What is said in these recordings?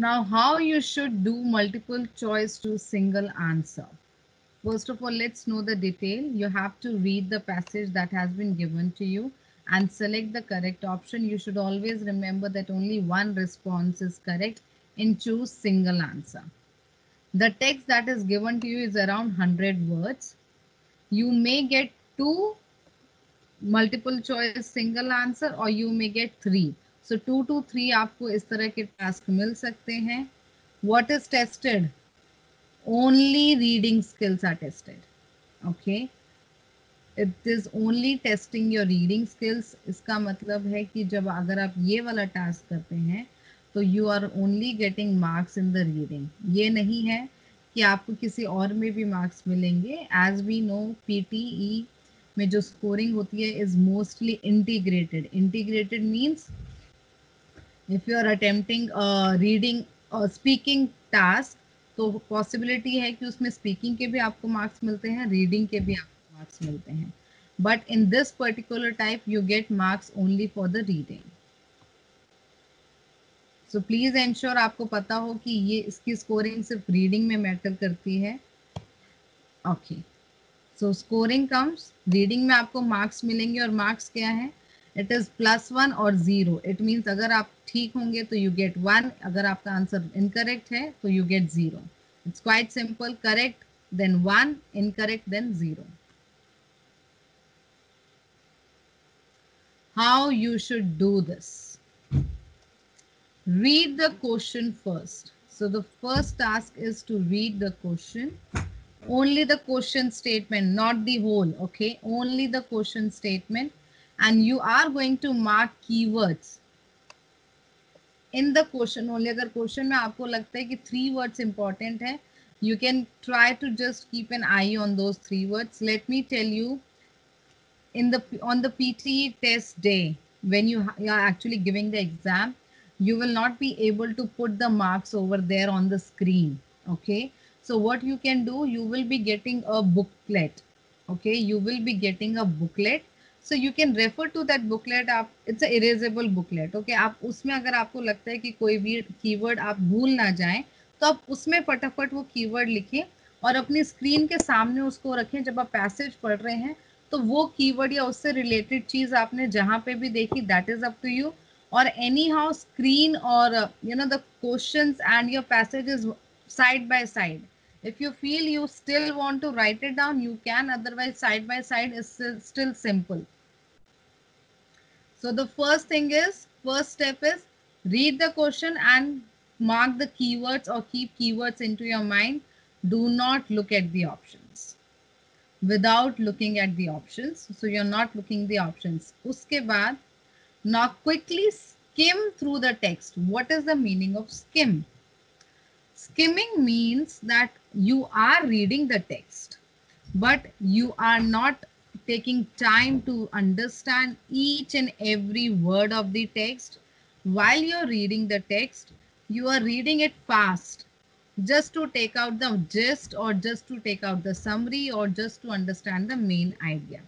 Now, how you should do multiple choice to single answer. First of all, let's know the detail. You have to read the passage that has been given to you and select the correct option. You should always remember that only one response is correct and choose single answer. The text that is given to you is around 100 words. You may get two multiple choice single answer और you may get 3. So 2 to 3 आपको इस तरह के task मिल सकते हैं. What is tested? Only reading skills are tested. Okay, it is only testing your reading skills. इसका मतलब है कि जब अगर आप ये वाला टास्क करते हैं तो you are only getting marks in the reading. ये नहीं है कि आपको किसी और में भी मार्क्स मिलेंगे. एज वी नो पीटीई में जो स्कोरिंग होती है is mostly integrated. Integrated means if you are attempting reading speaking task तो पॉसिबिलिटी है कि उसमें स्पीकिंग के भी आपको मार्क्स मिलते हैं, रीडिंग के भी आपको मार्क्स मिलते हैं. But in this particular type you get marks only for the reading. So please ensure आपको पता हो कि ये इसकी स्कोरिंग सिर्फ रीडिंग में मैटर करती है. ओके, सो स्कोरिंग कम्स, रीडिंग में आपको मार्क्स मिलेंगे और मार्क्स क्या है? इट इज +1 और 0. इट मीन्स अगर आप ठीक होंगे तो यू गेट 1, अगर आपका आंसर इनकरेक्ट है तो you get 0. It's quite simple. Correct then 1, incorrect then 0. How you should do this? Read the question first. So the first task is to read the question. Only the question statement, not the whole. Okay, only the question statement. And you are going to mark keywords in the question only. अगर question में आपको लगता है कि 3 words important है, you can try to just keep an eye on those 3 words. Let me tell you, in the on the PTE test day, when you are actually giving the exam, you will not be able to put the marks over there on the screen. Okay, so what you can do, you will be getting a booklet. Okay, you will be getting a booklet, so you can refer to that booklet. आप, it's a erasable booklet. Okay, आप उसमें अगर आपको लगता है कि कोई भी कीवर्ड आप भूल ना जाएं तो आप उसमें फटाफट वो कीवर्ड लिखिए और अपनी स्क्रीन के सामने उसको रखें. जब आप पैसेज पढ़ रहे हैं तो वो कीवर्ड या उससे रिलेटेड चीज आपने जहां पे भी देखी, that is up to you. और एनी हाउ स्क्रीन और you know the questions and your passages side by side. If you feel you still want to write it down, you can. Otherwise, side by side is still simple. So the first step is read the question and mark the keywords or keep keywords into your mind. Do not look at the options. Without looking at the options. So you're not looking the options. Uske baad, now quickly skim through the text. What is the meaning of skim? Skimming means that you are reading the text, but you are not taking time to understand each and every word of the text. While you're reading the text, you are reading it fast, just to take out the gist or just to take out the summary or just to understand the main idea.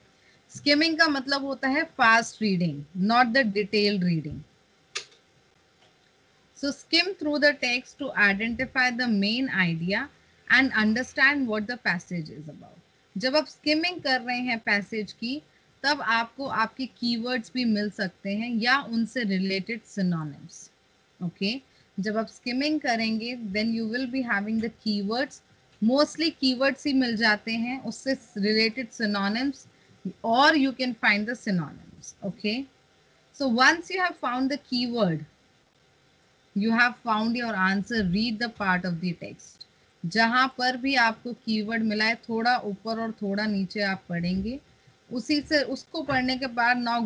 Skimming का मतलब होता है fast reading, not the detailed reading. So skim through the text to identify the main idea and understand what the passage is about. जब आप skimming कर रहे हैं passage की, तब आपको आपके keywords भी मिल सकते हैं या उनसे related synonyms. Okay? जब आप skimming करेंगे, then you will be having the keywords. Mostly keywords ही मिल जाते हैं, उससे related synonyms, or you can find the synonyms. Okay? So once you have found the keyword, you have found your answer. Read the part of the text. जहां पर भी आपको keyword मिला है, थोड़ा ऊपर और थोड़ा नीचे आप पढ़ेंगे. उसी से उसको पढ़ने के बाद now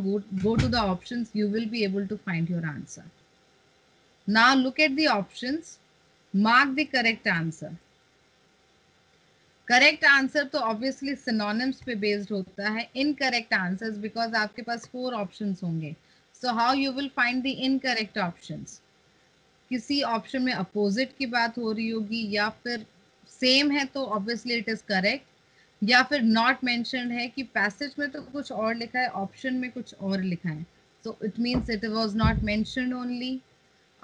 go to the options. You will be able to find your answer. Now look at the options. Mark the correct answer. Correct answer तो ऑब्वियसली सिनोनिम्स पे बेस्ड होता है. इनकरेक्ट आंसर्स बिकॉज आपके पास 4 ऑप्शंस होंगे. So how you will find the incorrect options? किसी option में opposite की बात हो रही होगी या फिर सेम है तो ऑब्वियसली इट इज करेक्ट, या फिर नॉट मेंशन्ड है कि पैसेज में तो कुछ और लिखा है, ऑप्शन में कुछ और लिखा है, so it means it was not mentioned only.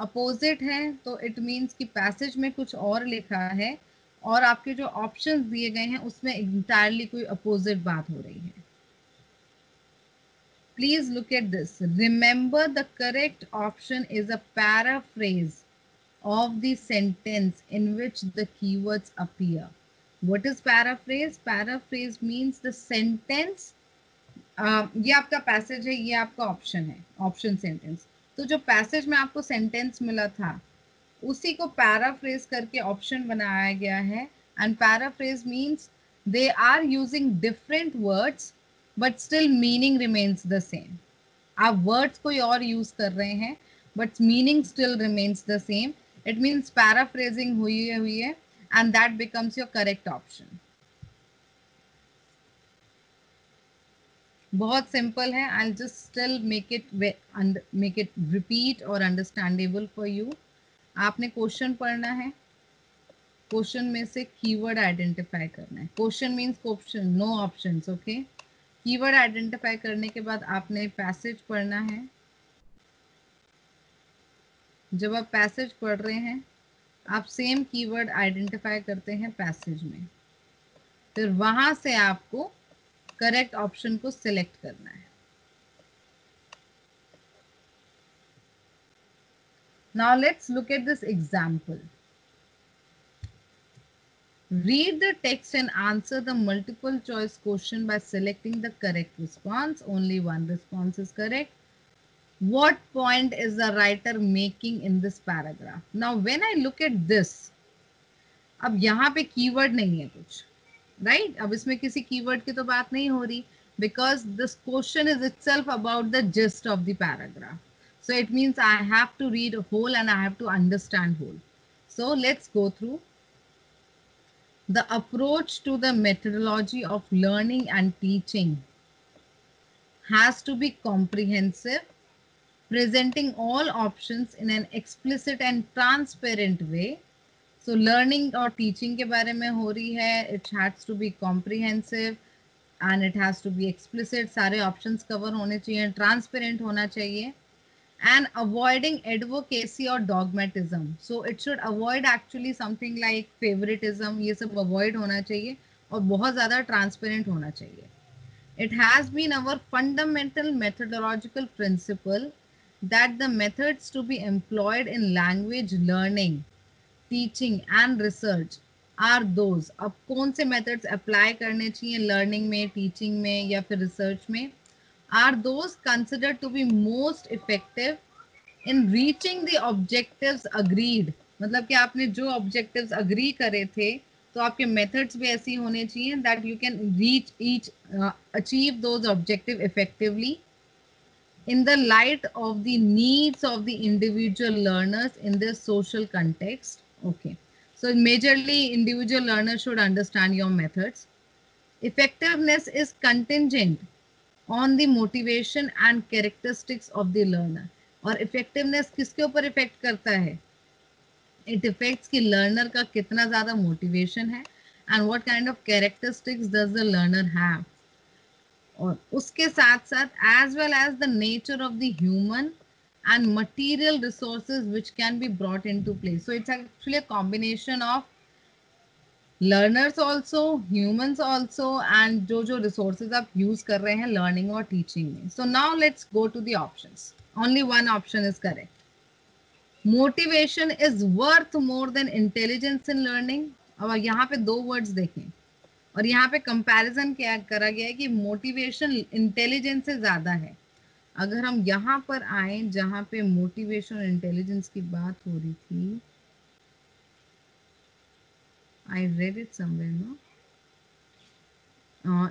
Opposite है तो इट मीन्स कि पैसेज में कुछ और लिखा है और आपके जो ऑप्शंस दिए गए हैं उसमें इंटायरली कोई अपोजिट बात हो रही है. Please look at this. Remember, the correct option is a paraphrase of the sentence in which the keywords appear. What is paraphrase? Paraphrase means the sentence. ये आपका पैसेज है, ये आपका ऑप्शन है, ऑप्शन सेंटेंस. तो जो पैसेज में आपको सेंटेंस मिला था उसी को पैराफ्रेज करके ऑप्शन बनाया गया है. And paraphrase means they are using different words but still meaning remains the same. आप वर्ड्स कोई और यूज कर रहे हैं but meaning still remains the same. It means paraphrasing हुई है and that becomes your correct option. बहुत simple है. I just still make it repeat और अंडरस्टैंडेबल फॉर यू. आपने क्वेश्चन पढ़ना है, क्वेश्चन में से कीवर्ड आइडेंटिफाई करना है. Question means question, no options. Okay, keyword identify करने के बाद आपने पैसेज पढ़ना है. जब आप पैसेज पढ़ रहे हैं आप सेम कीवर्ड आइडेंटिफाई करते हैं पैसेज में, फिर वहां से आपको करेक्ट ऑप्शन को सिलेक्ट करना है. Now let's look at this example. Read the text and answer the multiple choice question by selecting the correct response. Only one response is correct. What point is the writer making in this paragraph? Now, when I look at this, अब यहाँ पे keyword नहीं है कुछ, right? अब इसमें किसी keyword की तो बात नहीं हो रही because this question is itself about the gist of the paragraph. So it means I have to read whole and I have to understand whole. So let's go through. The approach to the methodology of learning and teaching has to be comprehensive, presenting all options in an explicit and transparent way. So learning और teaching के बारे में हो रही है. It has to be comprehensive and it has to be explicit. सारे options cover होने चाहिए, transparent होना चाहिए. And avoiding advocacy or dogmatism. So it should avoid actually something like favoritism. ये सब avoid होना चाहिए और बहुत ज़्यादा transparent होना चाहिए. It has been our fundamental methodological principle that the methods to be employed in language learning, teaching and research are those. अब कौन से methods apply करने चाहिए learning में, teaching में या फिर research में? Are those considered to be most effective in reaching the objectives agreed. मतलब कि आपने जो objectives agree करे थे तो आपके methods भी ऐसी होने चाहिए that you can reach each achieve those objective effectively in the light of the needs of the individual learners in their social context. Okay, so majorly individual learners should understand your methods. Effectiveness is contingent on the motivation and characteristics of the learner. और effectiveness किसके ऊपर effect करता है? It effects कि learner का कितना ज्यादा motivation है and what kind of characteristics does the learner have. और उसके साथ साथ as well as the nature of the human and material resources which can be brought into play. So it's actually a combination of learners also, humans also, and जो resources आप use कर रहे हैं learning और teaching में. So now let's go to the options. Only one option is correct. Motivation is worth more than intelligence in learning. अब यहाँ पे दो words देखें और यहाँ पे comparison क्या करा गया है कि motivation intelligence से ज़्यादा है. अगर हम यहाँ पर आए जहाँ पे motivation और intelligence की बात हो रही थी, I read it somewhere, no?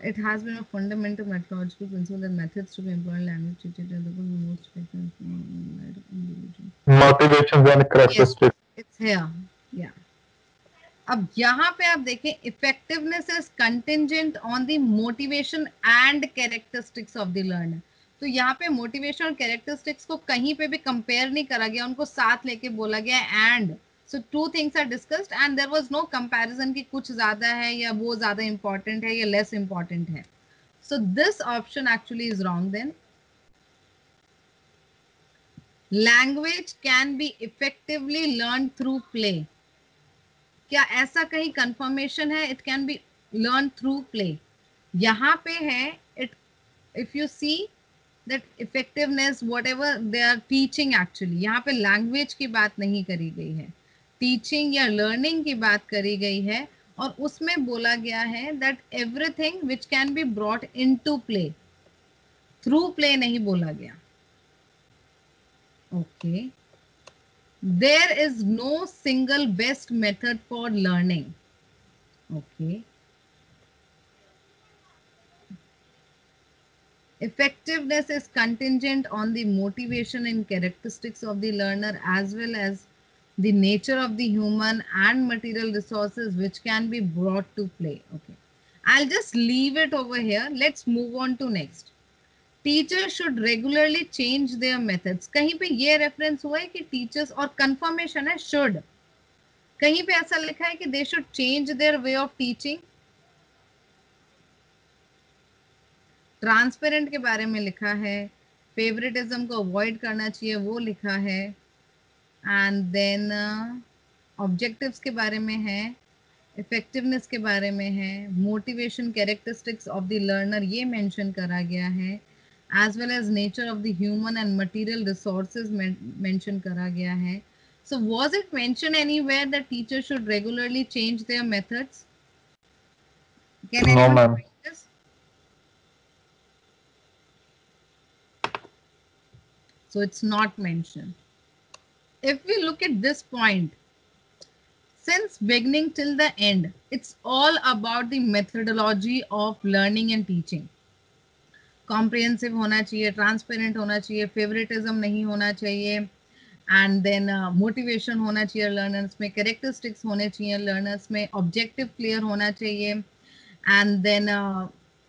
It has been a fundamental methodological principle that methods to be employed in language teaching are the most effective individual. Motivations and Yes, characteristics. it's here. Yeah. अब यहाँ पे आप देखें effectiveness is contingent on the motivation and characteristics of the learner. तो यहाँ पे motivation और characteristics को कहीं पे भी compare नहीं करा गया, उनको साथ लेके बोला गया and. So two things are discussed and there was no comparison कि कुछ ज़्यादा है या वो ज़्यादा important है या less important है. So this option actually is wrong then. Language can be effectively learn through play, क्या ऐसा कहीं कंफर्मेशन है? It can be learn through play, यहाँ पे है it, if you see that effectiveness whatever they are teaching, actually यहाँ पे language की बात नहीं करी गई है, टीचिंग या लर्निंग की बात करी गई है, और उसमें बोला गया है that everything which can be brought in to play, through play नहीं बोला गया। Okay, there is no single best method for learning. Okay, effectiveness is contingent on the motivation and characteristics of the learner as well as the nature of the human and material resources which can be brought to play. Okay, I'll just leave it over here. Let's move on to next. Teachers should regularly change their methods. कहीं पे ये reference हुआ है कि teachers, और confirmation है should, कहीं पे ऐसा लिखा है कि they should change their way of teaching? Transparent के बारे में लिखा है, फेवरेटिज्म को अवॉइड करना चाहिए वो लिखा है, एंड देन ऑब्जेक्टिव्स के बारे में है, इफेक्टिवनेस के बारे में है, motivation characteristics of the learner ये मेंशन करा गया है, as well as nature of the human and material resources mention करा गया है. So was it mentioned anywhere that teachers should regularly change their methods? Can No, anyone ma'am. find this? So it's not mentioned. If we look at this point, since beginning till the end, it's all about the methodology of learning and teaching. Comprehensive होना चाहिए, transparent होना चाहिए, favoritism नहीं होना चाहिए, and then motivation होना चाहिए learners में, characteristics होने चाहिए learners में, objective clear होना चाहिए, and then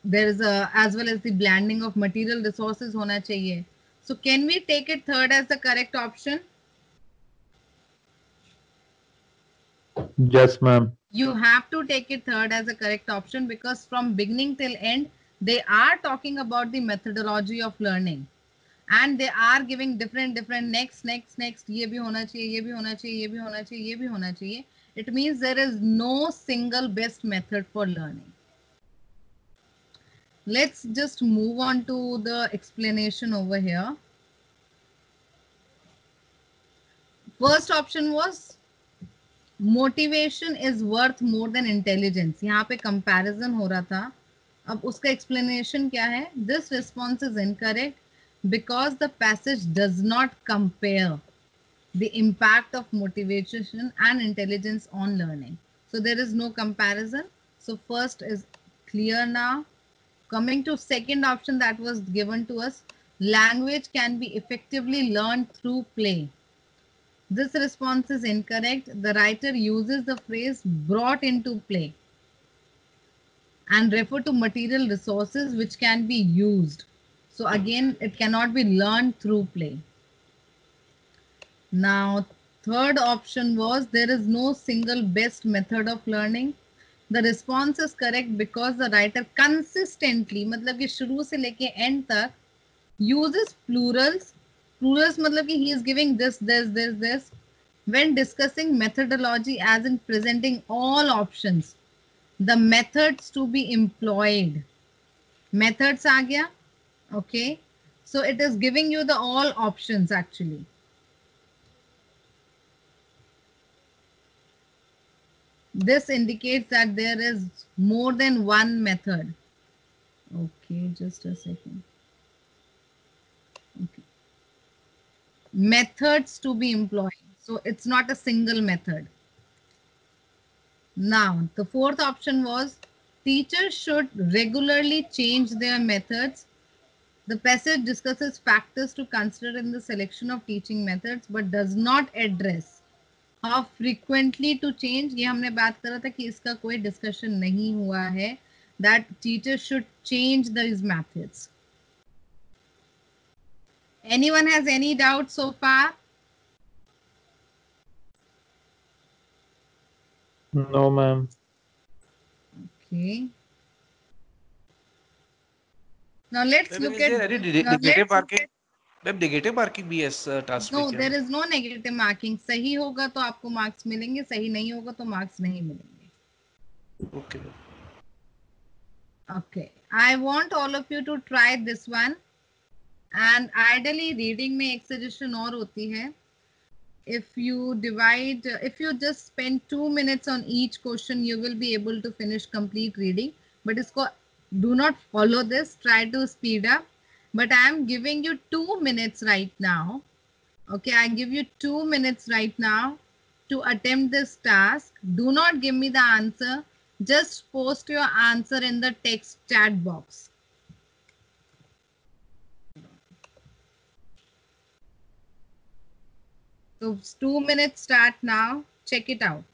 there is a, as well as the blending of material resources होना चाहिए. So can we take it third as the correct option? Yes, ma'am. You have to take it third as a correct option because from beginning till end, they are talking about the methodology of learning. And they are giving different next, ये भी होना चाहिए, ये भी होना चाहिए, ये भी होना चाहिए, ये भी होना चाहिए. It means there is no single best method for learning. Let's just move on to the explanation over here. First option was motivation is worth more than intelligence, यहाँ पे कंपैरिजन हो रहा था. अब उसका एक्सप्लेनेशन क्या है? This response is incorrect because the passage does not compare the impact of motivation and intelligence on learning. So there is no comparison. So first is clear now. Coming to second option that was given to us, language can be effectively learned through play. This response is incorrect. The writer uses the phrase brought into play and refer to material resources which can be used. So again, it cannot be learned through play. Now, third option was there is no single best method of learning. The response is correct because the writer consistently, मतलब कि शुरू से लेके end तक uses plurals. Plurals मतलब कि he is giving this when discussing methodology, as in presenting all options, the methods to be employed. Methods आ गया, okay. So it is giving you the all options actually. This indicates that there is more than one method. Okay, just a second. Okay. Methods to be employed. So it's not a single method. Now, the fourth option was teachers should regularly change their methods. The passage discusses factors to consider in the selection of teaching methods but does not address how frequently to change. ये हमने बात करा था कि इसका कोई discussion नहीं हुआ है that teachers should change these methods. Anyone has any doubt so far? No, ma'am. Okay. Now let's Even look is at there any negative marking? Ma'am negative marking भी है इस टास्क नो, में क्या? There is no negative marking. सही होगा तो आपको marks मिलेंगे, सही नहीं होगा तो मार्क्स नहीं मिलेंगे। Okay ma'am. Okay, I want all of you to try this one. And ideally reading में एक suggestion और होती है, if you just spend 2 minutes on each question, you will be able to finish complete reading. But इसको do not follow this, try to speed up. But I am giving you 2 minutes right now. Okay, I give you 2 minutes right now to attempt this task. Do not give me the answer. Just post your answer in the text chat box. So 2 minutes start now. Check it out.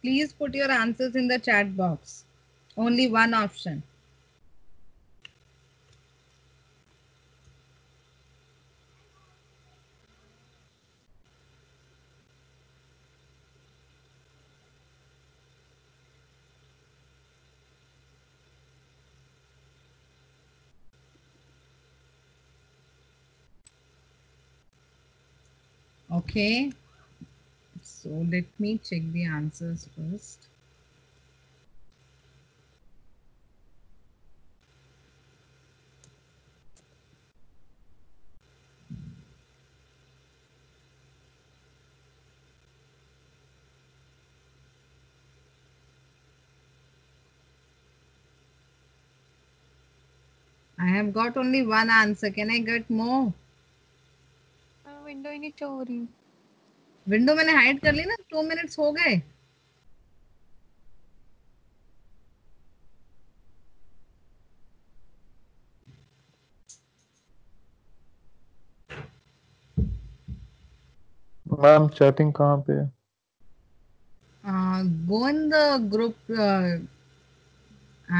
Please put your answers in the chat box. Only one option. Okay. So let me check the answers first. I have got only one answer. Can I get more? Window ही नहीं show हो रही। Window मैंने hide कर ली ना, 2 minutes हो गए। Ma'am chatting कहाँ पे है? Go in the group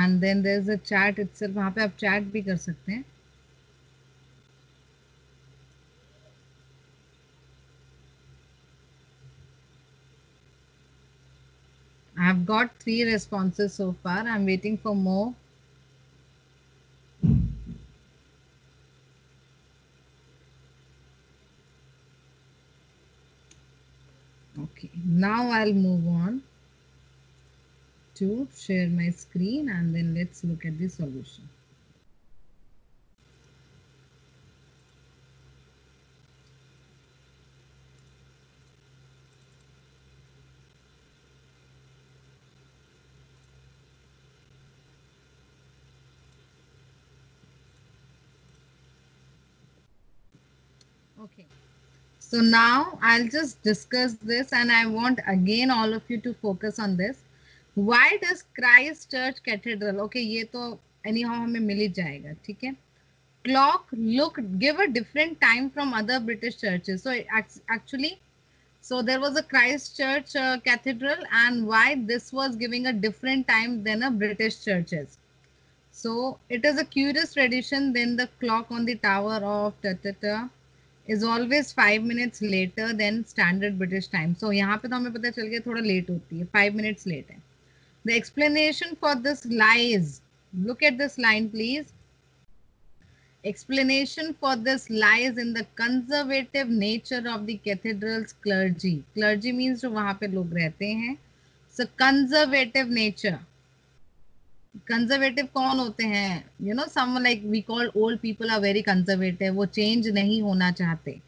and then there's a chat itself. वहाँ पे आप chat भी कर सकते हैं। I've got 3 responses so far. I'm waiting for more. Okay, now I'll move on to share my screen and then let's look at the solution. Okay, so now I'll just discuss this and I want again all of you to focus on this. Why does Christ Church Cathedral, okay, ये तो anyhow हमें मिल ही जाएगा, ठीक है? Clock look give a different time from other British churches. So actually, so there was a Christ Church Cathedral, and why this was giving a different time than a British churches. So it is a curious tradition. Then the clock on the tower of is always 5 minutes later than standard British time. So यहाँ पे तो हमें पता चल गया थोड़ा late होती है, 5 minutes late है. The explanation for this lies. Look at this line, please. Explanation for this lies in the conservative nature of the cathedral's clergy. Clergy means जो वहां पे लोग रहते हैं. So conservative nature. कंजर्वेटिव कौन होते हैं? You know some like we call old people are very conservative, वो चेंज नहीं होना चाहते.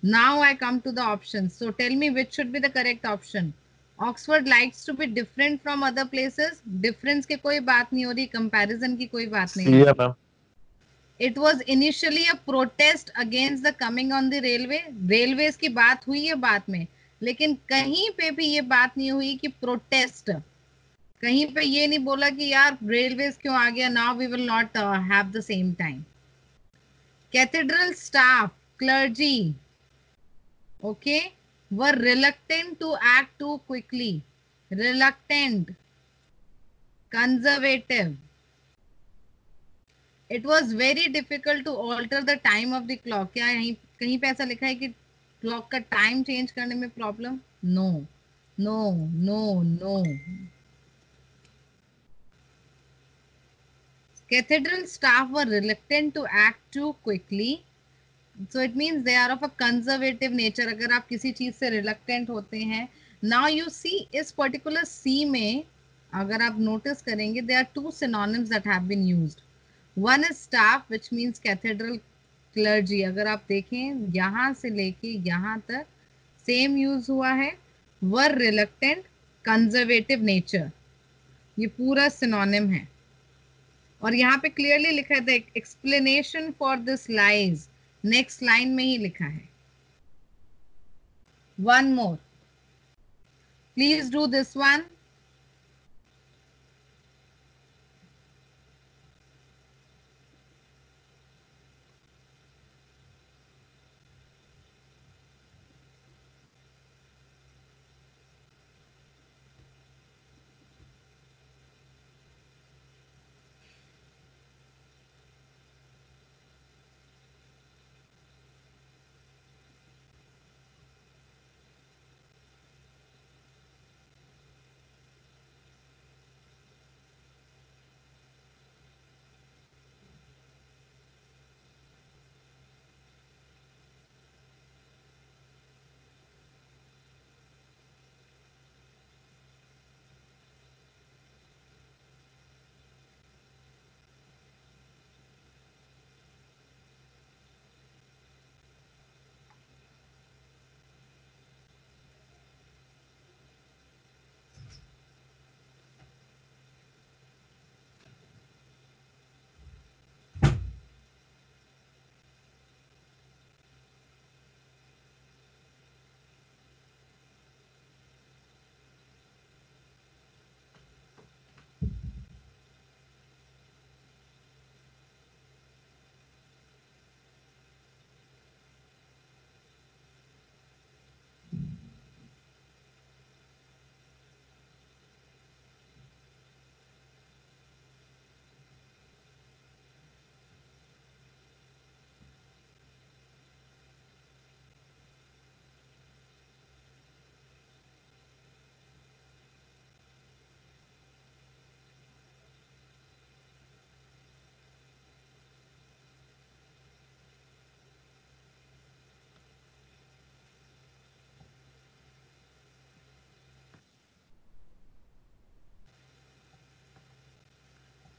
Now I come to the option. So tell me which should be the correct option. Oxford likes to be different from other places. Difference की कोई बात नहीं हो रही, कंपैरिजन की कोई बात नहीं हो Yeah, रही. ma'am. It was initially a protest against the coming on the railway. Railways की बात हुई है बाद में, लेकिन कहीं पे भी ये बात नहीं हुई कि प्रोटेस्ट. कहीं पे ये नहीं बोला कि यार रेलवेज क्यों आ गया, now we will not have the same time. Cathedral staff, clergy, okay, were reluctant to act too quickly. Reluctant, conservative. It was very difficult to alter the time of the clock. क्या यहीं कहीं पे ऐसा लिखा है कि clock का time change करने में problem? No no no no. Cathedral staff were reluctant to act too quickly. So it means they are of a conservative nature. अगर आप किसी चीज से reluctant होते हैं. Now you see इस particular C में अगर आप notice करेंगे, there are two synonyms that have been used. One is staff, which means cathedral clergy. अगर आप देखें यहाँ से लेके यहाँ तक same use हुआ है. Were reluctant, conservative nature. ये पूरा synonym है. और यहाँ पे क्लियरली लिखा है the explanation for this lies. Next line में ही लिखा है. One more, please do this one.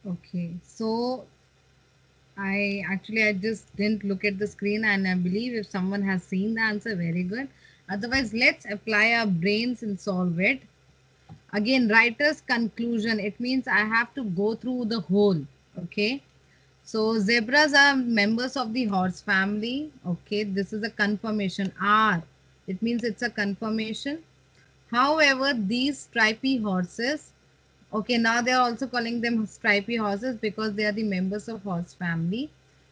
Okay, so I just didn't look at the screen, and I believe if someone has seen the answer, very good. Otherwise, let's apply our brains and solve it. Again, writer's conclusion. It means I have to go through the whole. Okay. So zebras are members of the horse family. Okay, this is a confirmation. R. It means it's a confirmation. However, these stripy horses, okay, now they are also calling them stripy horses because they are the members of horse family,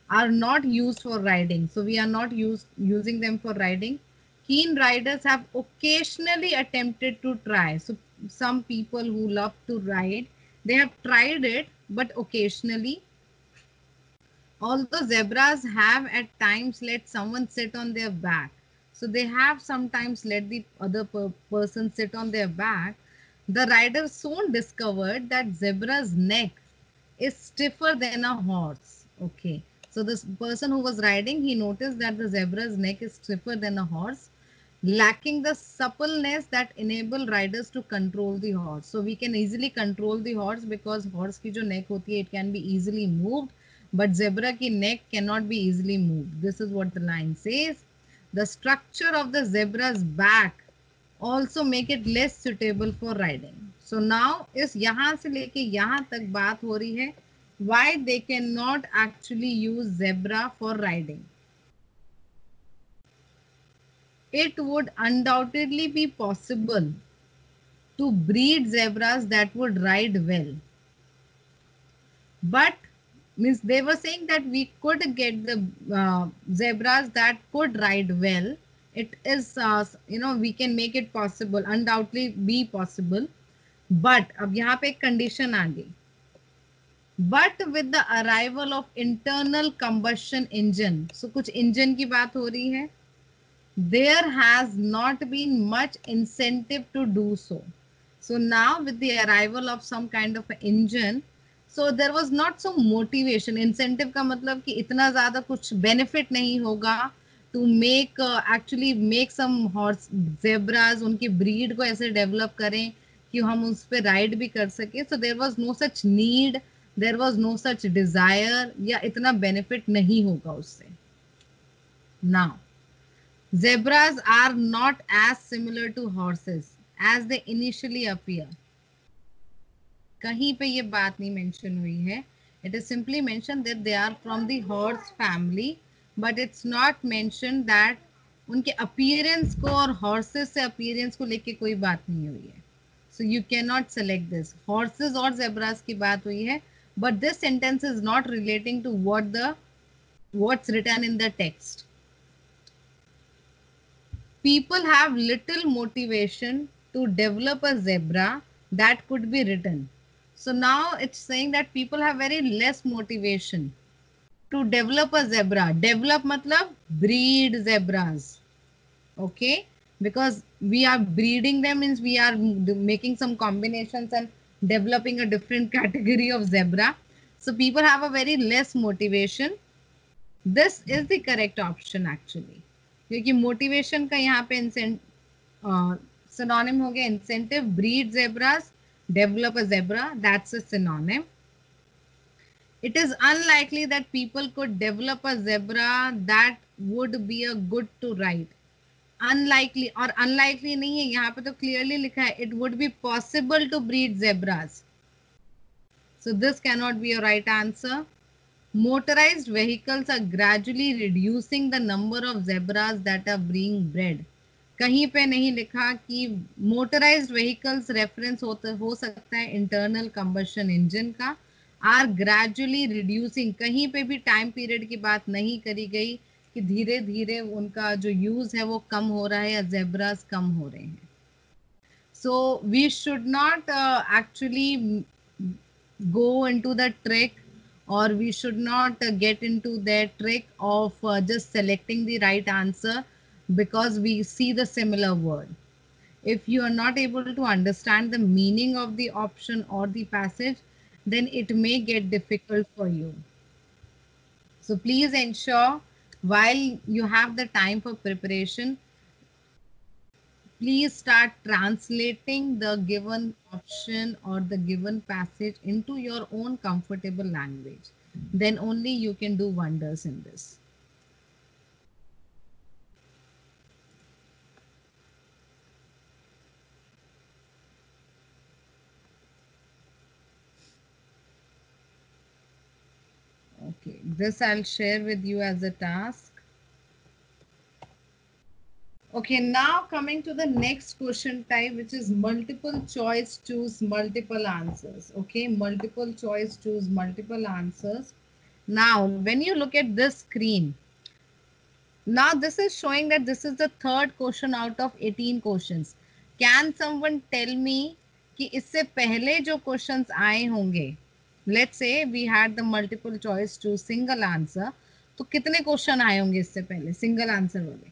are not used for riding. So we are not using them for riding. Keen riders have occasionally attempted to try. So some people who love to ride, They have tried it, but occasionally, although zebras have at times let someone sit on their back, so they have sometimes let the other person sit on their back, the rider soon discovered that zebra's neck is stiffer than a horse. Okay, so this person who was riding, he noticed that the zebra's neck is stiffer than a horse, lacking the suppleness that enable riders to control the horse. So we can easily control the horse because horse की जो neck होती है, it can be easily moved, but zebra की neck cannot be easily moved. This is what the line says. The structure of the zebra's back also make it less suitable for riding. So now इस यहाँ से लेके यहाँ तक बात हो रही है why they cannot actually use zebra for riding. It would undoubtedly be possible to breed zebras that would ride well. But means they were saying that we could get the zebras that could ride well. It is, we can make it possible, undoubtedly be possible. But अब यहाँ पे एक condition आ गई. But with the arrival of internal combustion engine, so कुछ engine की बात हो रही है. There has not been much incentive to do so. So now with the arrival of some kind of engine, so there was not some motivation. Incentive का मतलब कि इतना ज़्यादा कुछ benefit नहीं होगा to make actually make some horse zebras, उनकी breed को ऐसे develop करें कि हम उस पे ride भी कर सके. So there was no such need, there was no such desire, या इतना benefit नहीं होगा उससे. Now zebras are not as similar to horses as they initially appear. कहीं पे ये बात नहीं मेंशन हुई है. It is simply mentioned that they are from the horse family, but it's not mentioned that उनके appearance को और horses से appearance को लेके कोई बात नहीं हुई है. So you cannot select this. Horses और zebras की बात हुई है, but this sentence is not relating to what's written in the text. People have little motivation to develop a zebra that could be ridden. So now it's saying that people have very less motivation to develop a zebra. Develop matlab breed zebras. Okay, because we are breeding them means we are making some combinations and developing a different category of zebra. So people have a very less motivation. This is the correct option actually. क्योंकि motivation का यहाँ पे synonym हो गया incentive. Breed zebras, develop a zebra, that's a synonym. It is unlikely that people could develop a zebra that would be a good to ride. Unlikely और unlikely नहीं है, यहाँ पे तो clearly लिखा है it would be possible to breed zebras. So this cannot be a right answer. Motorized vehicles are gradually reducing the number of zebras that are being bred. कहीं पे नहीं लिखा कि motorized vehicles reference हो सकता है internal combustion engine का. Are gradually reducing, कहीं पे भी time period की बात नहीं करी गई कि धीरे धीरे उनका जो use है वो कम हो रहा है या zebras कम हो रहे हैं. So we should not actually go into the trick, or we should not get into that trick of just selecting the right answer because we see the similar word. If you are not able to understand the meaning of the option or the passage, then it may get difficult for you. So please ensure while you have the time for preparation, please start translating the given option or the given passage into your own comfortable language. Then only you can do wonders in this. Okay, this I'll share with you as a task. Okay, now coming to the next question type, which is multiple choice, choose multiple answers. Okay, multiple choice, choose multiple answers. Now, when you look at this screen, now this is showing that this is the third question out of 18 questions. Can someone tell me कि इससे पहले जो questions आए होंगे, let's say we had the multiple choice to single answer, तो कितने question आए होंगे इससे पहले सिंगल आंसर वाले?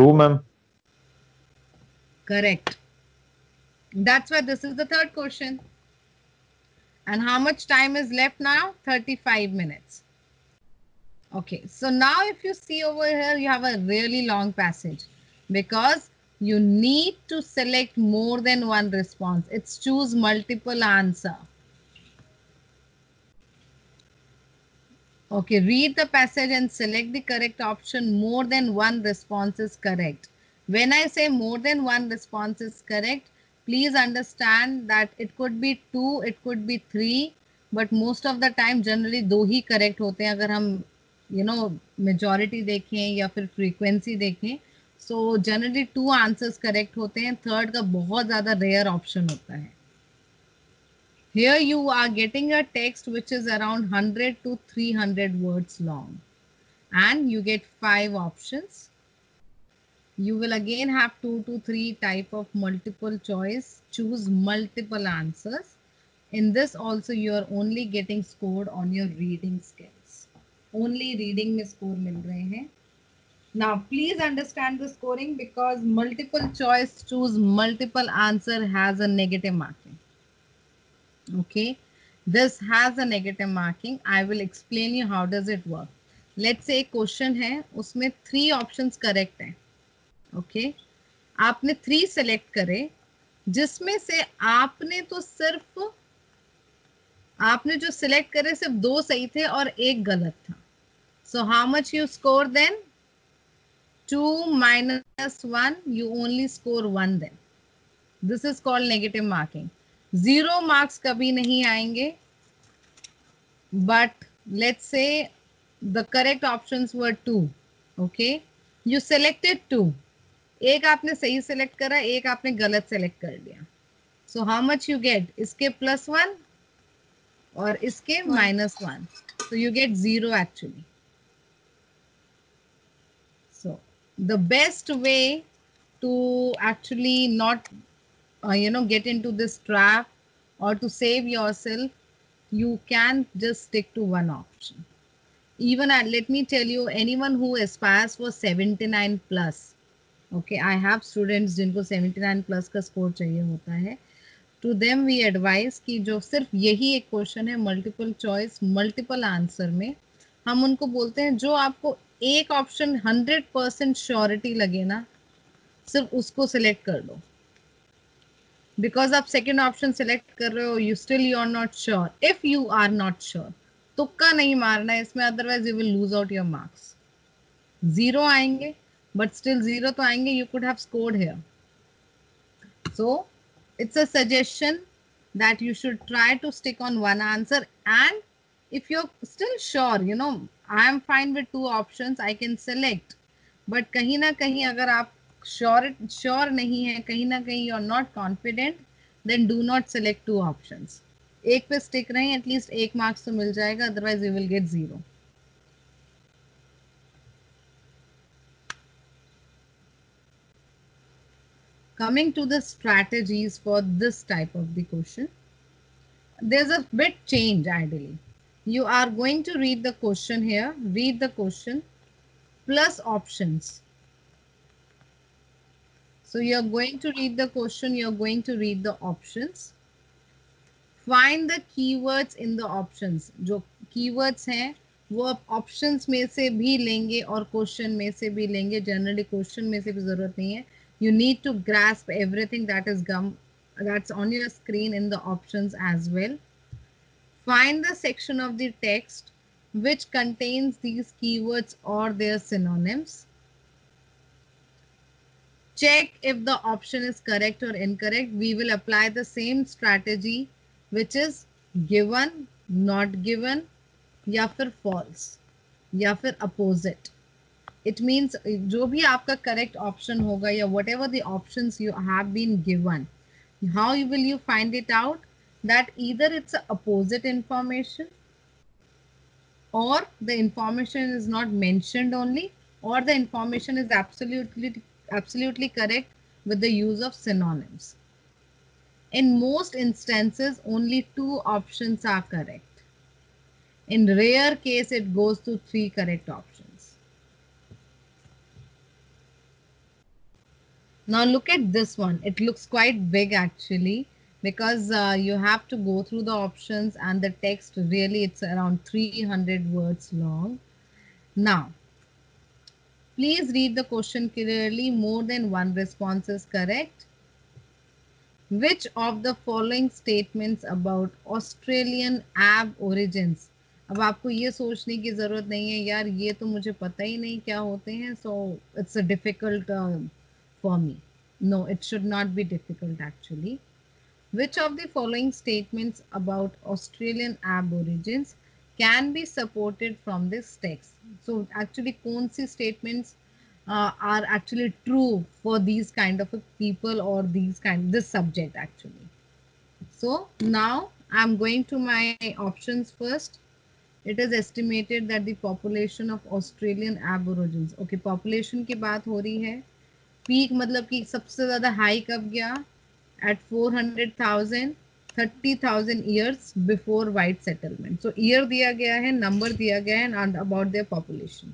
2 ma'am. Correct. That's why this is the third question. And how much time is left now? 35 minutes. Okay, so now if you see over here, you have a really long passage because you need to select more than one response. It's choose multiple answer. Okay, read the passage and select the correct option. More than one response is correct. When I say more than one response is correct, please understand that it could be 2, it could be 3, but most of the time generally 2 he correct होते हैं अगर हम majority देखें या फिर frequency देखें. So generally 2 answers correct होते हैं, third का बहुत ज़्यादा rare option होता है. Here you are getting a text which is around 100 to 300 words long and you get 5 options. You will again have 2 to 3 type of multiple choice. Choose multiple answers. In this also you are only getting scored on your reading skills. Only reading में score मिल रहे हैं. Now please understand the scoring because multiple choice choose multiple answer has a negative marking. Okay, this has a negative marking. I will explain you how does it work. Let's say question है उसमें 3 options correct हैं. Okay, आपने 3 select करे जिसमें से आपने तो सिर्फ आपने जो select करे सिर्फ 2 सही थे और 1 गलत था. So how much you score then? 2 minus 1, you only score 1 then. This is called negative marking. 0 marks कभी नहीं आएंगे. But let's say the correct options were 2. Okay, you selected 2. एक आपने सही select करा, एक आपने गलत select कर दिया. So how much you get? इसके +1 और इसके -1. So you get 0 actually. So the best way to actually not get into this trap or to save yourself, you can just stick to one option. Even let me tell you, anyone who aspires for 79 plus, okay, I have students जिनको 79 plus का score चाहिए होता है. To them we advise कि जो सिर्फ यही एक क्वेश्चन है मल्टीपल चॉइस मल्टीपल आंसर में, हम उनको बोलते हैं जो आपको एक ऑप्शन 100% श्योरिटी लगे ना, सिर्फ उसको सिलेक्ट कर लो. बिकॉज आप सेकेंड ऑप्शन सिलेक्ट कर रहे हो, you are not sure. If you are not sure, तुक्का नहीं मारना है इसमें, otherwise you will lose out your marks. 0 आएंगे बट स्टिल 0 तो आएंगे, you could have scored here. So it's a suggestion that you should try to stick on one answer, and if you're still sure, I am fine with 2 options, I can select, but कहीं ना कहीं अगर आप sure नहीं है, कहीं ना कहीं you're not confident, then do not select 2 options. एक पे stick रहें, at least 1 marks तो मिल जाएगा, otherwise you will get 0. Coming to the strategies for this type of the question, there's a bit change ideally. You are going to read the question here, read the question plus options. So you're going to read the question, you're going to read the options. Find the keywords in the options. जो keywords हैं वो आप options में से भी लेंगे और question में से भी लेंगे. Generally question में से भी ज़रूरत नहीं है. You need to grasp everything that's on your screen in the options as well. Find the section of the text which contains these keywords or their synonyms. Check if the option is correct or incorrect. We will apply the same strategy which is given, not given, या फिर false, या फिर opposite. It means जो भी आपका correct option होगा या whatever the options you have been given, how will you find it out? That either it's a opposite information, or the information is not mentioned only, or the information is absolutely correct with the use of synonyms. In most instances, only 2 options are correct. In rare case, it goes to 3 correct options. Now look at this one. It looks quite big actually, because you have to go through the options, and the text really, it's around 300 words long. Now, please read the question clearly. More than one response is correct. Which of the following statements about Australian ab origins? अब आपको ये सोचने की जरूरत नहीं है यार, ये तो मुझे पता ही नहीं क्या होते हैं, so it's a difficult for me. No, it should not be difficult actually. Which of the following statements about Australian aborigines can be supported from this text? So actually कौन सी statements are actually true for these kind of a people, or this subject actually. So now I'm going to my options first. It is estimated that the population of Australian aborigines, okay, population की बात हो रही है. Peak मतलब कि सबसे ज्यादा high कब गया? At 400,000, 30,000 years before white settlement. So year दिया गया है, number दिया गया है, and about their population.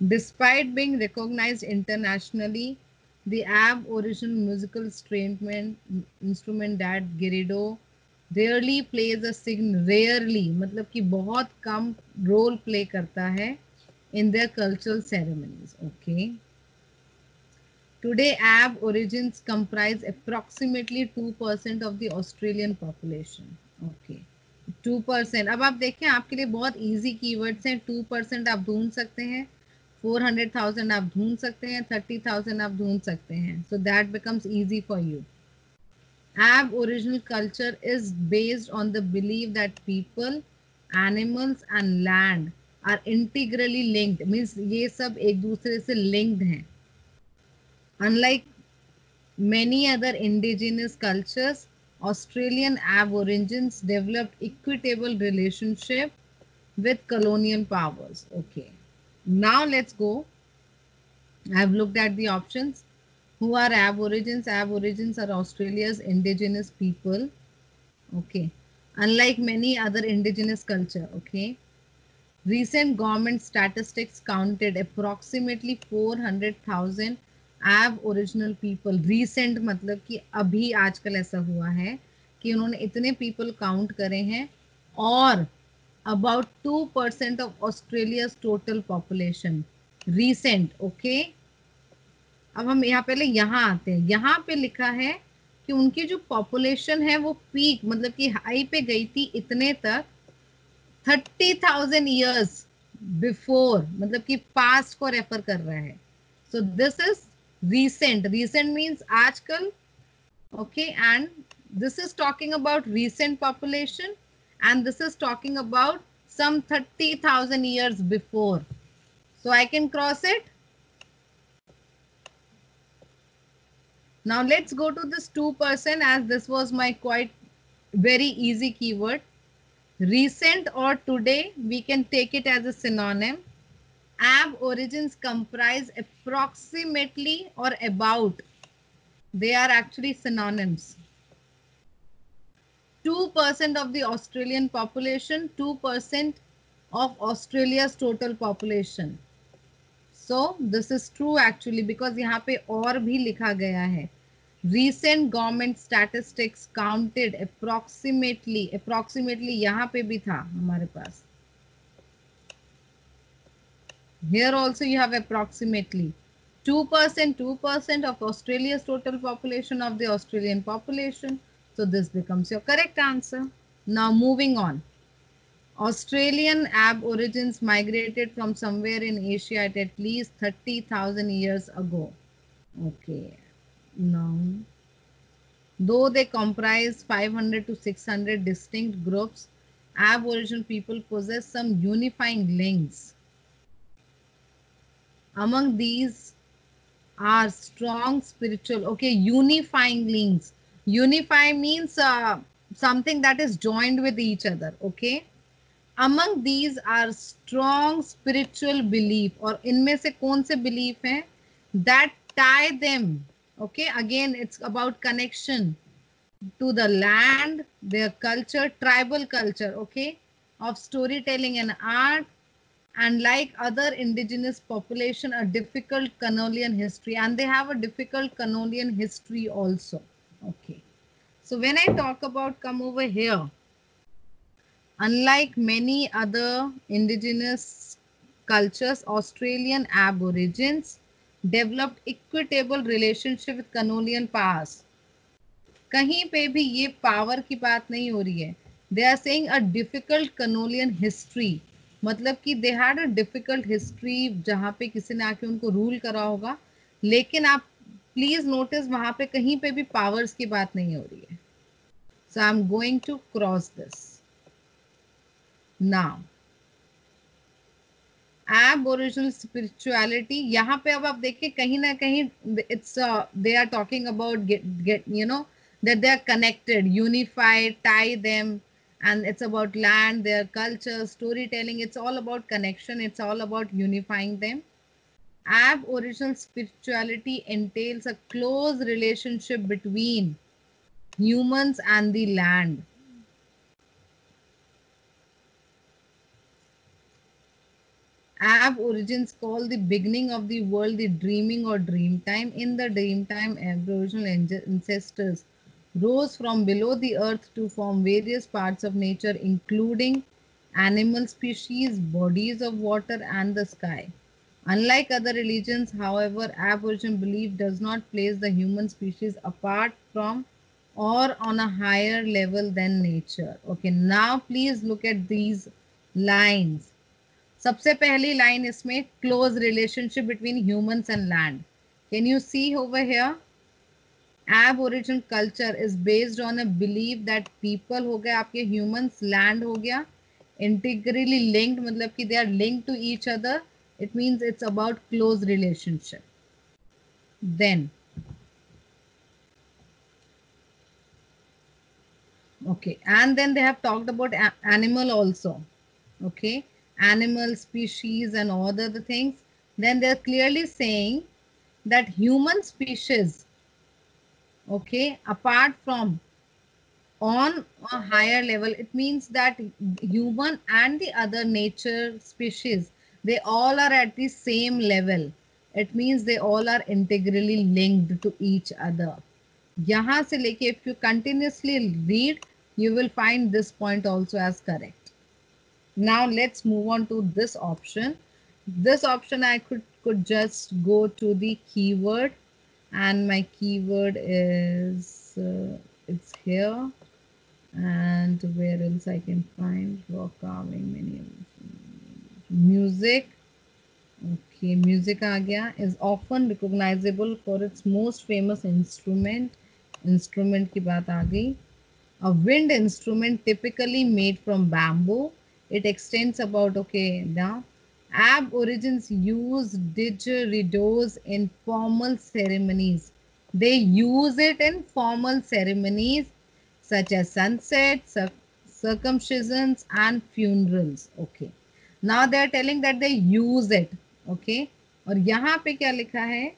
Despite being recognized internationally, the Aboriginal musical instrument that Girido rarely plays a rarely मतलब कि बहुत कम role play करता है in their cultural ceremonies. Okay. Today, Aborigines comprise approximately 2% of the Australian population. Okay, 2%. अब आप देखें, आपके लिए बहुत easy keywords हैं. 2% आप ढूंढ सकते हैं, 400,000 आप ढूंढ सकते हैं, 30,000 आप ढूंढ सकते हैं. So that becomes easy for you. Aboriginal culture is based on the belief that people, animals and land are integrally linked. Means ये सब एक दूसरे से linked हैं. Unlike many other indigenous cultures, Australian Aborigines developed equitable relationship with colonial powers. Okay, now let's go. I've looked at the options. Who are Aborigines? Aborigines are Australia's indigenous people. Okay, unlike many other indigenous culture. Okay, recent government statistics counted approximately 400,000 Aboriginal people. Recent मतलब कि अभी आजकल ऐसा हुआ है कि उन्होंने इतने people count करे हैं, और about 2% of Australia's total population. Recent, okay? अब हम यहाँ पहले यहाँ आते हैं. यहाँ पे लिखा है कि उनकी जो पॉपुलेशन है वो पीक मतलब कि हाई पे गई थी इतने तक 30,000 years before, मतलब कि पास्ट को रेफर कर रहा है. So this is recent. Recent means आजकल. Okay, and this is talking about recent population, and this is talking about some 30,000 years before. So I can cross it. Now let's go to this 2%, as this was my quite very easy keyword. Recent or today, we can take it as a synonym. Aborigines comprise approximately or about. They are actually synonyms. 2% of the Australian population, 2% of Australia's total population. So this is true actually, because यहाँ पे और भी लिखा गया है. Recent government statistics counted approximately यहाँ पे भी था हमारे पास. Here also you have approximately 2% of Australia's total population of the Australian population. So this becomes your correct answer. Now moving on. Australian Aborigines migrated from somewhere in Asia at least 30,000 years ago. Okay. Now, though they comprise 500 to 600 distinct groups, Aboriginal people possess some unifying links. Among these are strong spiritual, okay, unifying links. Unify means something that is joined with each other, okay. Among these are strong spiritual belief, और इनमें से कौन से belief हैं that tie them Okay, again, it's about connection to the land, their culture, tribal culture, okay, of storytelling and art, and like other indigenous population, a difficult colonial history, and they have a difficult colonial history also. Okay, so when I talk about, come over here, unlike many other indigenous cultures, Australian Aborigines developed equitable relationship with colonial powers. कहीं पे भी ये power की बात नहीं हो रही है. They are saying a difficult colonial history, मतलब कि they had a difficult history जहां पे किसी ने आके उनको रूल करा होगा. लेकिन आप प्लीज नोटिस वहां पे कहीं पे भी पावर्स की बात नहीं हो रही है. So I am going to cross this now. Aboriginal spirituality, यहाँ पे अब आप देखिए कहीं ना कहीं it's they are talking about get you know that they are connected, unified, tie them, and it's about land, their culture, storytelling. It's all about connection. It's all about unifying them. Aboriginal spirituality entails a close relationship between humans and the land. Aborigines call the beginning of the world the dreaming or dream time. In the dream time, Aboriginal ancestors rose from below the earth to form various parts of nature, including animal species, bodies of water, and the sky. Unlike other religions, however, Aboriginal belief does not place the human species apart from or on a higher level than nature. Okay, now please look at these lines. सबसे पहली line इसमें close relationship between humans and land. Can you see over here? Aboriginal culture is based on a belief that people हो गए आपके humans, land हो गया, integrally linked मतलब कि they are linked to each other. It means it's about close relationship. Then okay, and then they have talked about animal also. Okay, animal species and all the other things. Then they're clearly saying that human species, okay, apart from on a higher level, it means that human and the other nature species, they all are at the same level. It means they all are integrally linked to each other. यहाँ से लेके if you continuously read, you will find this point also as correct. Now let's move on to this option. This option I could just go to the keyword, and my keyword is it's here. And where else I can find rock carving, many music. Okay, music आ गया. Is often recognizable for its most famous instrument. Instrument की बात आ गई. A wind instrument typically made from bamboo. It extends about, okay, now. Aborigines use didgeridoes in formal ceremonies. They use it in formal ceremonies such as sunsets, circumcisions, and funerals. Okay. Now they are telling that they use it. Okay. और यहाँ पे क्या लिखा है?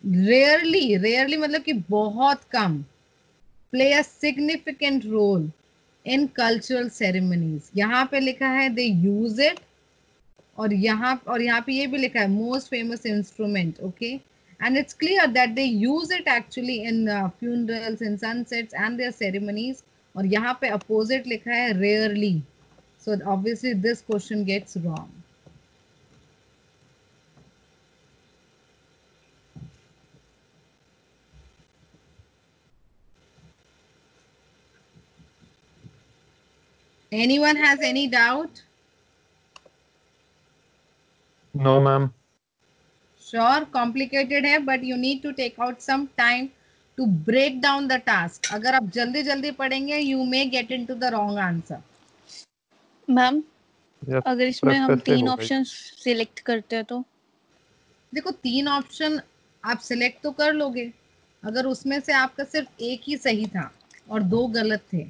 Rarely, rarely मतलब कि बहुत कम. Play a significant role in cultural ceremonies. यहाँ पे लिखा है they use it, और यहाँ पे ये भी लिखा है most famous instrument. Okay, and it's clear that they use it actually in funerals, in sunsets and their ceremonies. और यहाँ पे opposite लिखा है rarely. So obviously this question gets wrong. Anyone has any doubt? No, ma'am. Sure, complicated है, but you need to take out some time to break down the task. अगर आप जल्दी जल्दी पढ़ेंगे, you may get into the wrong answer. Ma'am Yes, अगर इसमें हम कैसे 3 होगा? ऑप्शन सिलेक्ट करते हैं तो? देखो 3 ऑप्शन आप सिलेक्ट तो कर लोगे. अगर उसमें से आपका सिर्फ एक ही सही था और 2 गलत थे,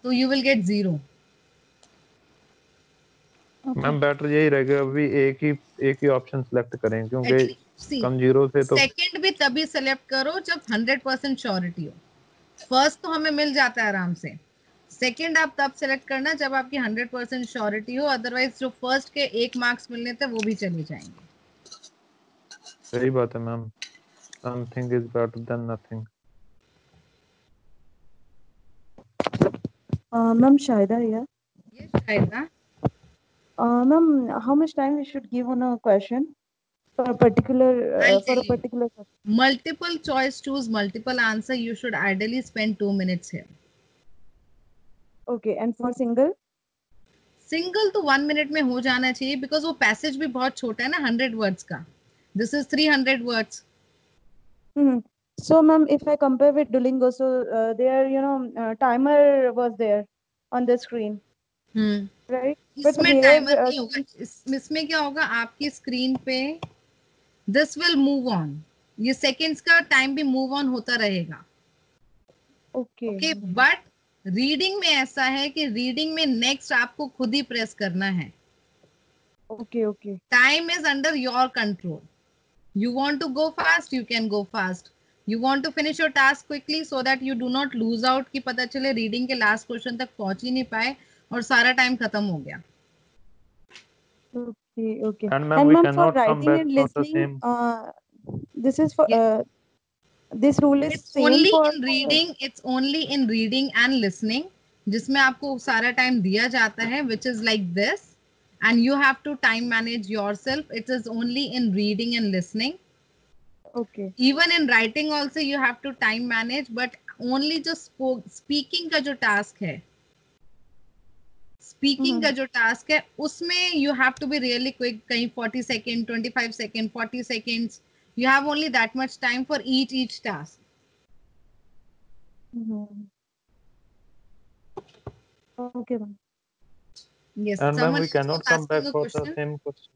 तो you will get 0. Ma'am better यही रहेगा अभी एक ही ऑप्शन सेलेक्ट करें क्योंकि सी कम जीरो से तो सेकंड भी तभी सेलेक्ट करो जब 100% श्योरिटी हो। फर्स्ट तो हमें मिल जाता है आराम से, सेकंड आप तब सेलेक्ट करना जब आपकी 100% श्योरिटी हो, अदरवाइज जो फर्स्ट के 1 मार्क्स मिलने थे वो भी चले जाएंगे। सही बात है ma'am, something is better than nothing. Ma'am, Shaida here. ये शायद ना Ma'am, how much time we should give on a question for a particular I'll for tell a you. particular question? Multiple choice, choose multiple answer, you should ideally spend 2 minutes here. Okay, and for single? Single तो 1 minute में हो जाना चाहिए, because वो passage भी बहुत छोटा है ना, 100 वर्ड्स का। This is 300 words. Hmm. So, ma'am, if I compare with Duolingo, so there, timer was there on the screen, right? But इसमें here, टाइमर नहीं होगा, इसमें क्या होगा, आपकी स्क्रीन पे दिस विल मूव ऑन, ये सेकंड्स का टाइम भी मूव ऑन होता रहेगा। okay, ओके, बट रीडिंग में ऐसा है कि रीडिंग में नेक्स्ट आपको खुद ही प्रेस करना है। okay, okay. Time is under your control. You want to go fast, you can go fast. You want to finish your task quickly so that you do not lose out, कि पता चले reading के last question तक पहुंच ही नहीं पाए और सारा टाइम खत्म हो गया। Okay, okay. And ma'am, And we ma'am, for cannot come writing back and for the listening, same. this is for Yes. this rule is It's same only for in reading, it's only in reading and listening, जिसमें आपको सारा time दिया जाता है, which is like this, and you have to time manage yourself. It is only in reading and listening. okay. Even in writing also you have to time manage, but only जो speaking का जो task है, speaking का Mm-hmm. जो task है उसमें you have to be really quick. कहीं 40 second, 25 second, 40 seconds, you have only that much time for each task. Mm-hmm. Okay, ma'am. Yes, And ma'am, someone we else was cannot come back asking a for the question. same question.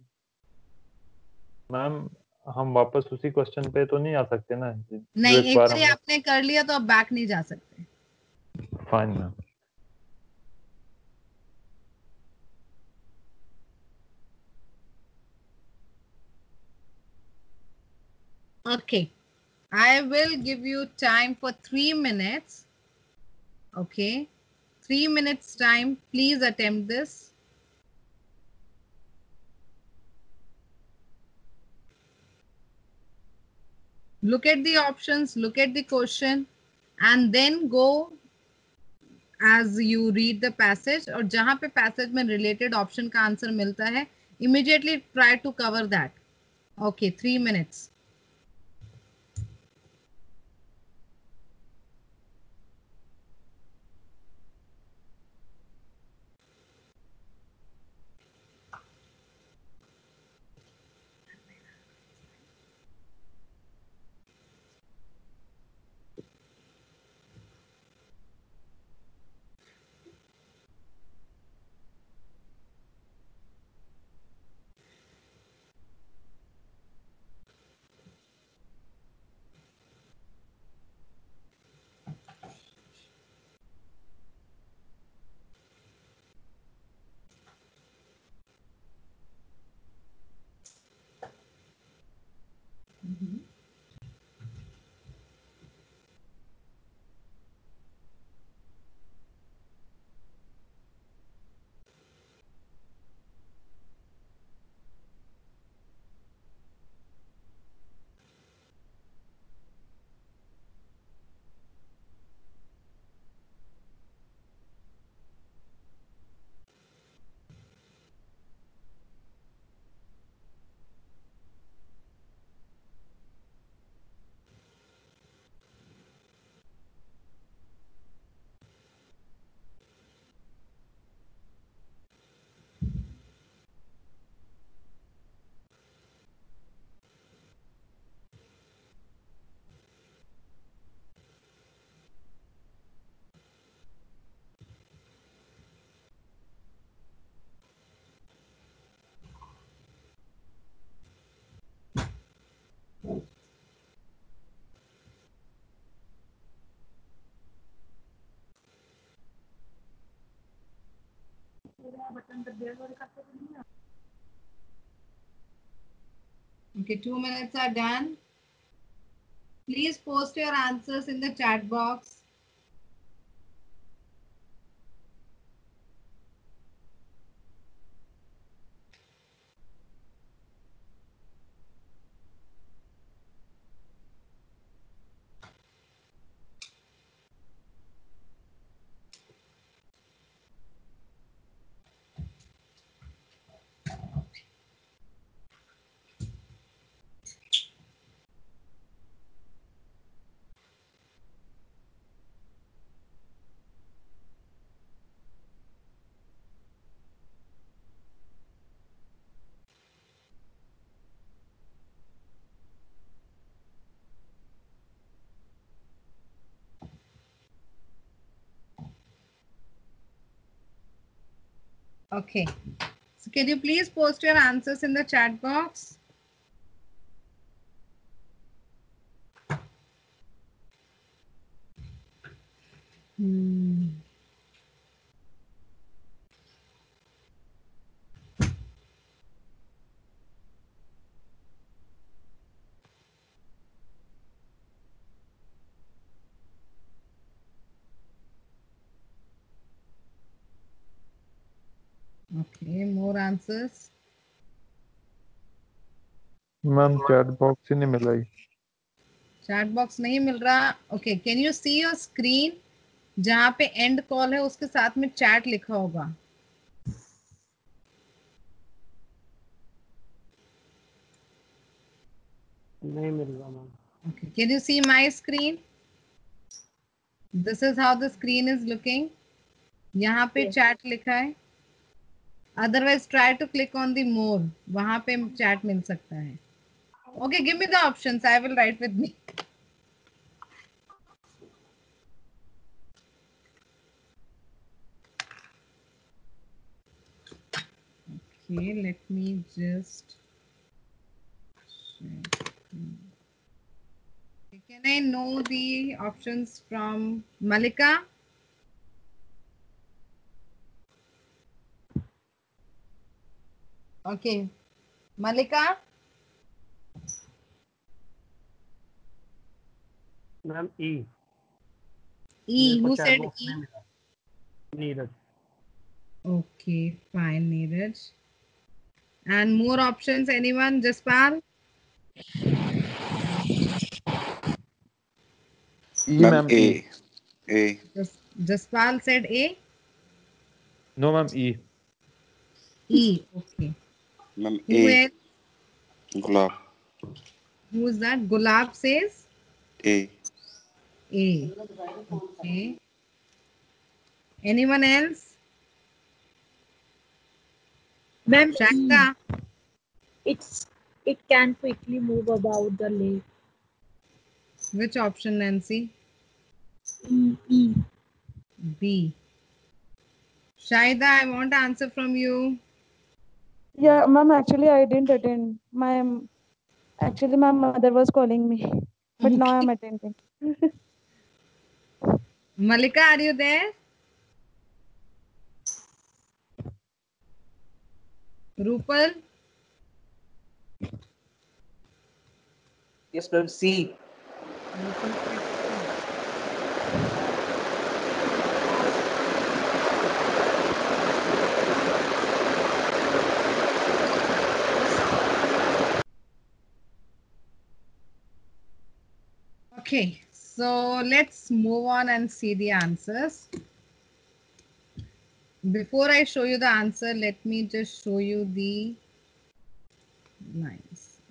Ma'am, हम वापस उसी question पे तो नहीं आ सकते ना, जो नहीं, एक एक बार बार हमने। आपने कर लिया तो अब बैक नहीं जा सकते। Fine ma'am. Okay, I will give you time for 3 minutes। Okay, 3 minutes time, please attempt this. Look at the options, look at the question, and then go as you read the passage, और जहां पे passage में related option का answer मिलता है, immediately try to cover that. Okay, 3 minutes. Okay, 2 minutes are done. Please post your answers in the chat box. Okay. So can you please post your answers in the chat box? Okay, more answers. Ma'am chat box ही नहीं मिला ही। Chat box नहीं मिल रहा। Okay, can you see your screen? जहाँ पे and call है उसके साथ में चैट लिखा होगा। नहीं मिल रहा ma'am. Okay, can you see my screen? This is how the screen is looking. यहाँ पे chat लिखा है। Otherwise, try to click on the more. वहाँ पे chat मिल सकता है। Okay, give me the options. I will write with me. Okay, let me just check. Can I know the options from Malika? Okay, Malika. Ma'am E. E. Who said E? Neeraj. Okay, fine, Neeraj. And more options, anyone? Jaspal? E ma'am ma'am A E. A Jaspal said A? No ma'am E. E. Okay. Ma'am A Who else? Gulab Who's that? Gulab says A A. Okay. Anyone else? Ma'am, Shaka? it can quickly move about the lake. Which option, Nancy? E. B. Shaida, I want an answer from you. Yeah, ma'am, actually, I didn't attend. Actually, my mother was calling me, but now I'm attending. Malika, are you there? Rupal? Yes ma'am C. Rupal said C. Okay, so let's move on and see the answers. Before I show you the answer, let me just show you the lines.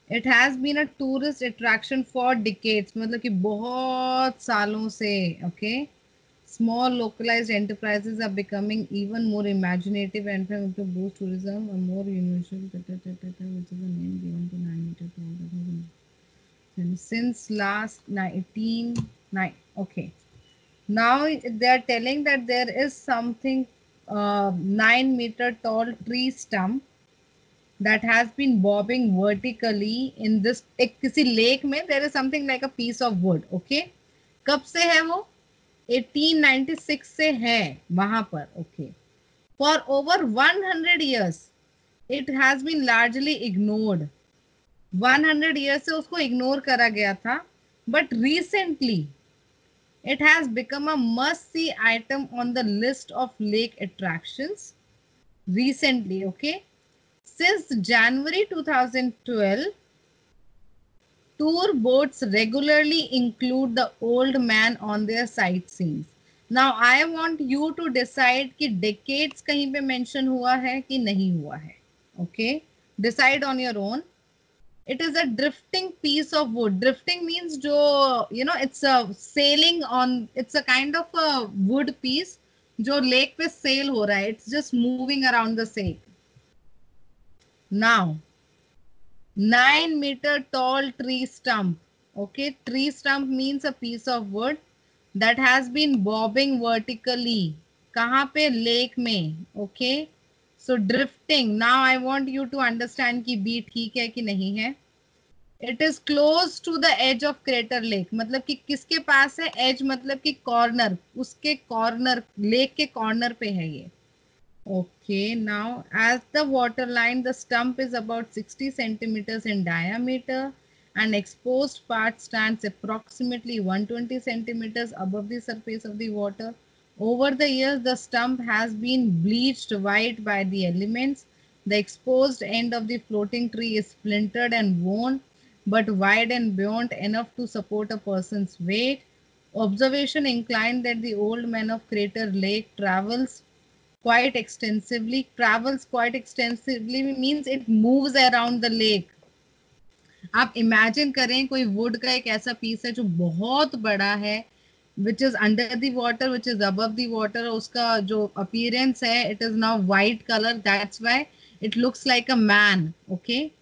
It has been a tourist attraction for decades. मतलब कि बहुत सालों से, okay? Small localized enterprises are becoming even more imaginative and to boost tourism, a more universal, which is the name given to 9 meter tall. Since last 1909. Okay. Now they are telling that there is something 9 meter tall tree stump that has been bobbing vertically in this एक किसी lake में there is something like a piece of wood. Okay. कब से है वो? 1896 से है वहां पर. Okay. For over 100 years, it has been largely ignored. 100 years से उसको इग्नोर करा गया था, but recently it has become a must see item on the list of lake attractions. Recently, okay, since January 2012, tour boats regularly include the old man on their sightseeing. Now I want you to decide कि decades कहीं पे mention हुआ है कि नहीं हुआ है. Okay, decide on your own. It is a drifting piece of wood. Drifting means जो it's a sailing on, it's a kind of a wood piece जो lake पे sail हो रहा है. It's just moving around the lake. Now 9-meter tall tree stump. Okay, tree stump means a piece of wood that has been bobbing vertically. कहाँ पे? Lake में. Okay, so drifting. Now I want you to understand कि B ठीक है कि नहीं है. It is close to the edge of Crater Lake. मतलब कि किसके पास है? Edge मतलब कि corner. उसके corner, lake के corner पे है ये. Okay, now as the water line, the stump is about 60 centimeters in diameter and exposed part stands approximately 120 centimeters above the surface of the water. Over the years, the stump has been bleached white by the elements. The exposed end of the floating tree is splintered and worn, but wide and beyond enough to support a person's weight. Observation inclined that the old man of Crater Lake travels quite extensively. Travels quite extensively means it moves around the lake. आप imagine करें कोई would का एक ऐसा piece है जो बहुत बड़ा है, which is under the water, which is above the water. उसका जो appearance है, it is now white color. That's why it looks like a man. Okay.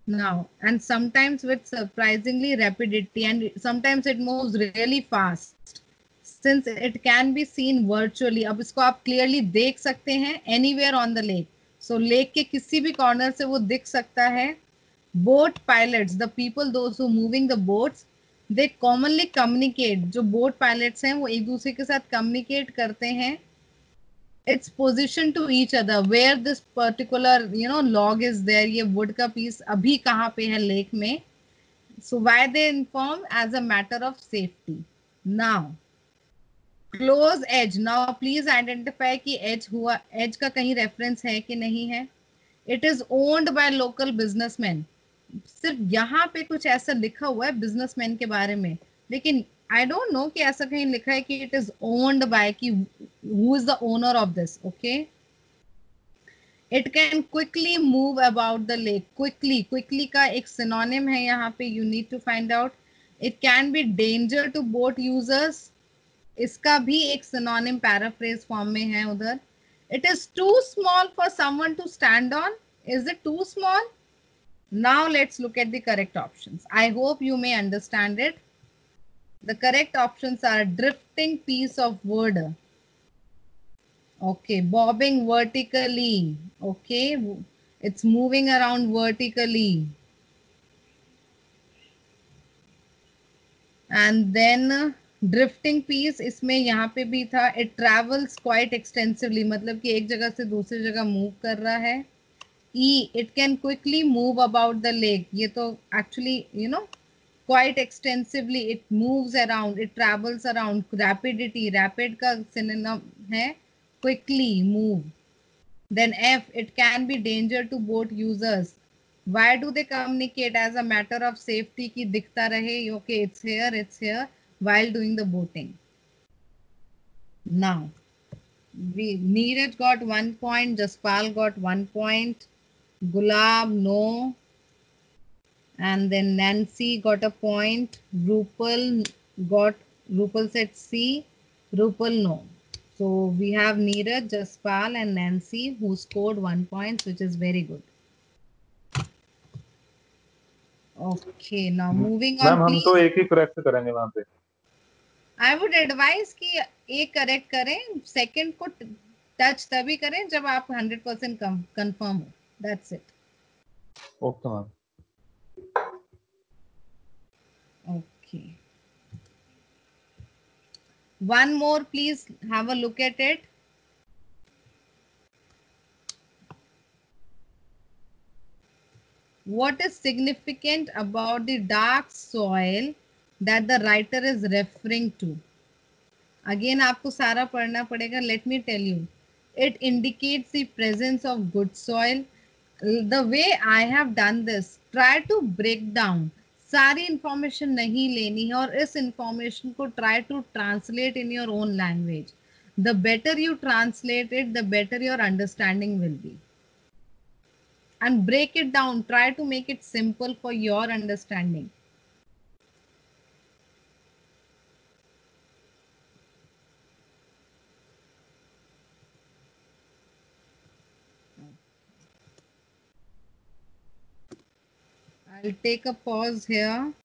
Now, and sometimes with surprisingly rapidity, and sometimes it moves really fast. Since it can be seen virtually, अब इसको आप clearly देख सकते हैं anywhere on the lake. So lake के किसी भी corner से वो दिख सकता है. Boat pilots, the people those who moving the boats, they commonly communicate. जो boat pilots हैं वो एक दूसरे के साथ communicate करते हैं. It's position to each other where this particular log is there. ये wood का piece अभी कहाँ पे है lake में. So why they inform? As a matter of safety. Now close edge. Now please identify कि एज हुआ, एज का कहीं रेफरेंस है कि नहीं है. It is owned by local businessman. सिर्फ यहाँ पे कुछ ऐसा लिखा हुआ है बिजनेसमैन के बारे में, लेकिन आई डोंट नो कि ऐसा कहीं लिखा है कि इट इज ओन्ड बाय, कि who is the owner of this. Okay, it can quickly move about the lake. Quickly, quickly का एक सिनोनिम है यहाँ पे, you need to find out. It can be danger to boat users. इसका भी एक synonym paraphrase form में है उधर. It is too small for someone to stand on. Is it too small? Now let's look at the correct options. I hope you may understand it. The correct options are drifting piece of wood. Okay, bobbing vertically. Okay, it's moving around vertically. And then drifting piece, इसमें यहाँ पे भी था. It travels quite extensively, मतलब कि एक जगह से दूसरी जगह मूव कर रहा है. E, it can quickly move about the lake. ये तो actually quite extensively it moves around, it travels around. Rapidity, rapid का सिनोनिम है quickly move. Then F, it can be danger to boat users. Why do they communicate? As a matter of safety, कि दिखता रहे, okay, it's here while doing the boating. Now, Neeraj got 1 point, Jaspal got 1 point, Gulab no, and then Nancy got a point. Rupal said C, Rupal no. So we have Neeraj, Jaspal and Nancy who scored 1 point, which is very good. Okay, now moving on. Ma'am हम तो Please, एक ही correct करेंगे वहाँ पे. I would advise कि एक correct करें, second को टच तभी करें जब आप 100% कंफर्म हो. That's it. Okay ma'am. Okay. One more, please have a look at it. What is significant about the dark soil that the writer is referring to? Again आपको सारा पढ़ना पड़ेगा. Let me tell you. It indicates the presence of good soil. The way I have done this, try to break down. सारी information नहीं लेनी है और इस information को try to translate in your own language. The better you translate it, the better your understanding will be. And break it down. Try to make it simple for your understanding. I'll take a pause here.